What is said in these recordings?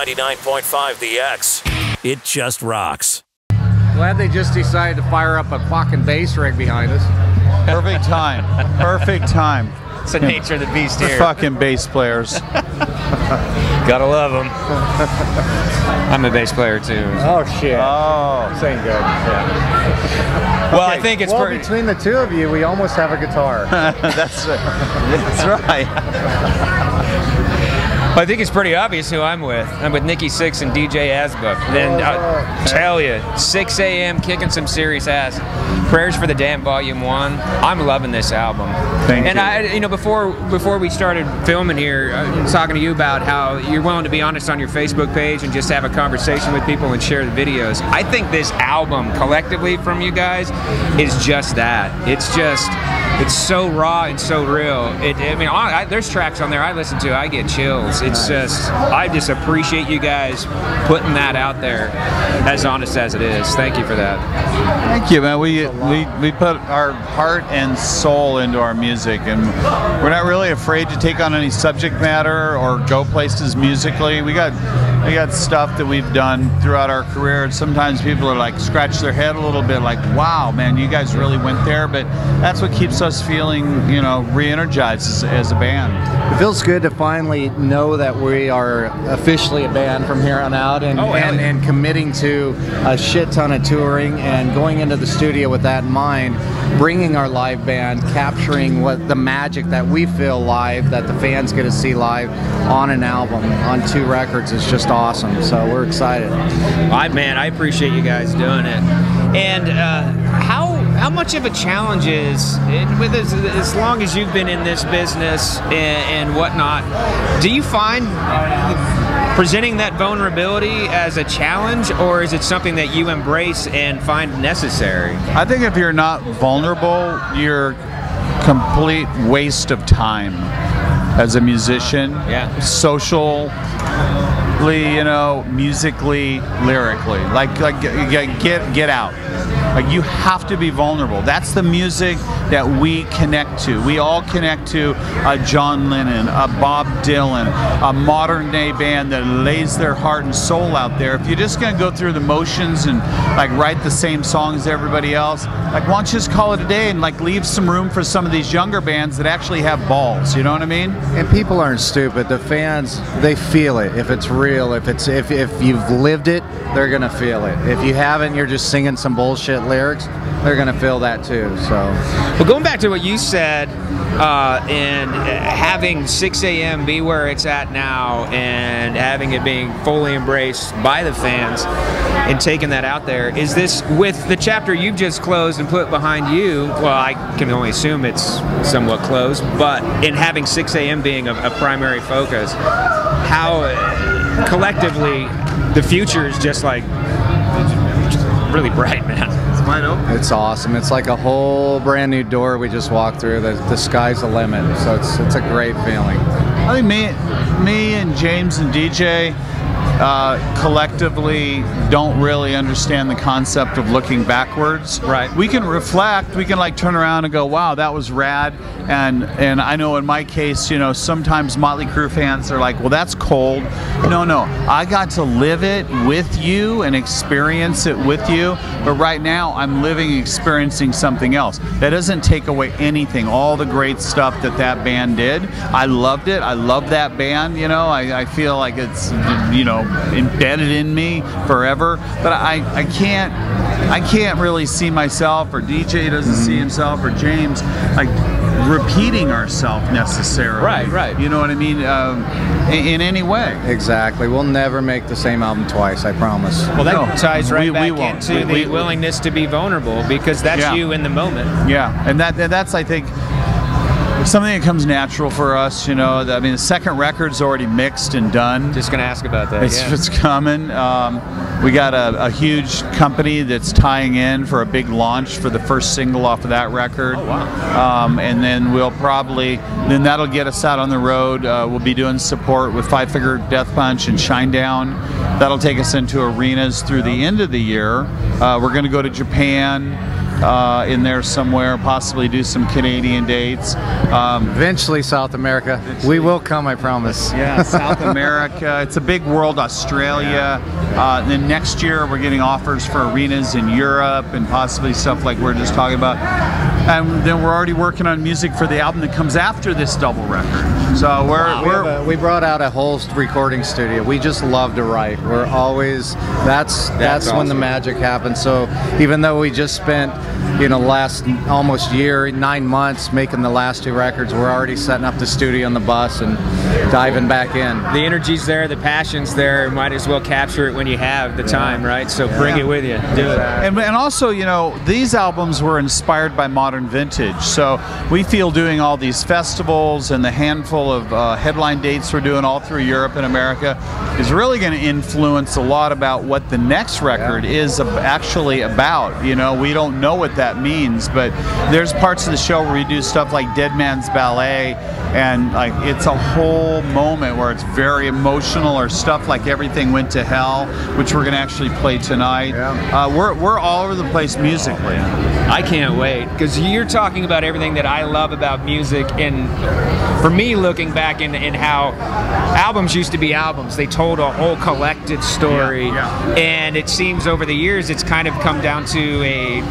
99.5 The X. It just rocks. Glad they just decided to fire up a fucking bass rig behind us. Perfect time. Perfect time. It's the nature of the beast here. Fucking bass players. Gotta love them. I'm a bass player too. Oh shit. Oh, this ain't good. Yeah. Well, I think it's between the two of you, we almost have a guitar. That's right. I think it's pretty obvious who I'm with. I'm with Nikki, Sixx, and DJ Ashba. Then I'll tell you, 6 a.m. kicking some serious ass. Prayers for the Damn Volume 1. I'm loving this album. Thank you. you. And before we started filming here, talking to you about how you're willing to be honest on your Facebook page and just have a conversation with people and share the videos. I think this album collectively from you guys is just that. It's so raw and so real. There's tracks on there I listen to, I get chills. It's just, I just appreciate you guys putting that out there as honest as it is. Thank you for that. Thank you, man. We put our heart and soul into our music, and we're not really afraid to take on any subject matter or go places musically. We got stuff that we've done throughout our career, and sometimes people are like scratch their head a little bit, like, wow, man, you guys really went there. But that's what keeps us feeling, you know, re-energized as a band. It feels good to finally know that we are officially a band from here on out, and committing to a shit ton of touring and going into the studio with that in mind, bringing our live band, capturing what the magic that we feel live, that the fans get to see live on an album, on 2 records, is just awesome. So we're excited. I appreciate you guys doing it. And how much of a challenge is it, with as long as you've been in this business and whatnot, do you find presenting that vulnerability as a challenge, or is it something that you embrace and find necessary? I think if you're not vulnerable, you're complete waste of time as a musician. Yeah. Socially, you know, musically, lyrically. Like get out. Like, you have to be vulnerable. That's the music that we connect to. We all connect to a John Lennon, a Bob Dylan, a modern day band that lays their heart and soul out there. If you're just gonna go through the motions and like write the same songs as everybody else, like, why don't you just call it a day and like leave some room for some of these younger bands that actually have balls, you know what I mean? And people aren't stupid. The fans, they feel it. If it's real, if you've lived it, they're gonna feel it. If you haven't, you're just singing some bullshit lyrics, they're gonna feel that too. So, well, going back to what you said, and having 6 a.m. be where it's at now, and having it being fully embraced by the fans, and taking that out there, is this, with the chapter you've just closed and put behind you, well, I can only assume it's somewhat closed, but in having 6 a.m. being a primary focus, how collectively the future is just like really bright, man. It's wide open. It's awesome. It's like a whole brand new door we just walked through. The sky's the limit. So it's a great feeling. I think me and James and DJ collectively don't really understand the concept of looking backwards. Right. We can reflect, we can like turn around and go, wow, that was rad. And I know in my case, you know, sometimes Motley Crue fans are like, well, that's cold. No, I got to live it with you and experience it with you. But right now I'm living and experiencing something else. That doesn't take away anything. All the great stuff that band did. I loved it. I love that band, you know. I feel like it's, you know, embedded in me forever, but I can't really see myself, or DJ doesn't see himself, or James, like repeating ourselves necessarily. Right. You know what I mean? In any way. Exactly. We'll never make the same album twice, I promise. Well, that ties right back into the we willingness to be vulnerable, because that's you in the moment. Yeah, and that's, I think, something that comes natural for us, you know. I mean, the second record's already mixed and done. Just gonna ask about that. It's coming. We got a huge company that's tying in for a big launch for the first single off of that record. Oh, wow. And then then that'll get us out on the road. We'll be doing support with Five Finger Death Punch and Shinedown. That'll take us into arenas through the end of the year. We're gonna go to Japan. in there somewhere, possibly do some Canadian dates. Eventually South America. We will come, I promise. Yeah, South America. It's a big world. Australia. Then next year we're getting offers for arenas in Europe and possibly stuff like we're just talking about. And then we're already working on music for the album that comes after this double record. So we brought out a whole recording studio. We just love to write. We're always that's awesome. when the magic happens. So even though we just spent last almost year, 9 months making the last 2 records, we're already setting up the studio on the bus and diving back in. The energy's there, the passion's there. Might as well capture it when you have the time, right? So bring it with you. Do it. And also, these albums were inspired by modern vintage. So we feel doing all these festivals and the handful of headline dates we're doing all through Europe and America is really going to influence a lot about what the next record is actually about. We don't know what that means, but there's parts of the show where we do stuff like Dead Man's Ballet, and like it's a whole moment where it's very emotional, or stuff like Everything Went to Hell, which we're going to actually play tonight. We're all over the place musically. I can't wait, because you're talking about everything that I love about music, and for me, looking back in how albums used to be albums, they told a whole collected story, and it seems over the years it's kind of come down to a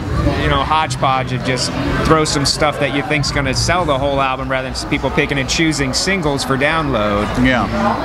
hodgepodge of just throw some stuff that you think's going to sell the whole album rather than people picking and choosing singles for download.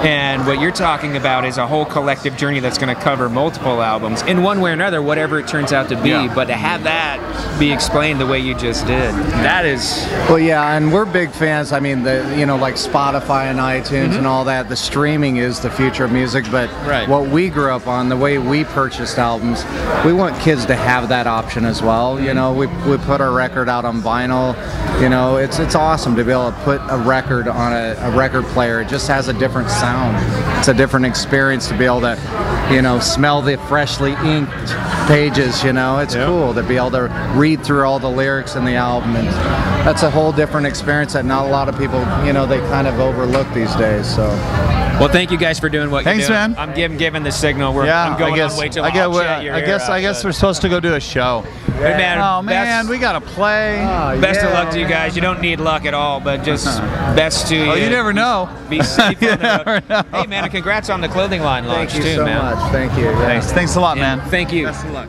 And what you're talking about is a whole collective journey that's going to cover multiple albums in one way or another, whatever it turns out to be. But to have that be explained the way you just did, that is... Well, yeah, and we're big fans. I mean, like Spotify and iTunes and all that, the streaming is the future of music, but what we grew up on, the way we purchased albums, we want kids to have that option as well. We put our record out on vinyl. It's awesome to be able to put a record on a record player. It just has a different sound. It's a different experience to be able to, smell the freshly inked pages. It's cool to be able to read through all the lyrics in the album, and that's a whole different experience that not a lot of people, they kind of overlook these days. So. Well, thank you guys for doing what you're doing. Thanks, man. I'm giving the signal. I'm going on way till I guess we're supposed to go do a show. Hey, man, oh man, we gotta play. Best of luck to you guys. You don't need luck at all, but just best to you. Oh, you never know. Be safe. Hey, man, and congrats on the clothing line launch too, man. Thank you so much. Thank you. Thanks a lot, man. Thank you. Best of luck.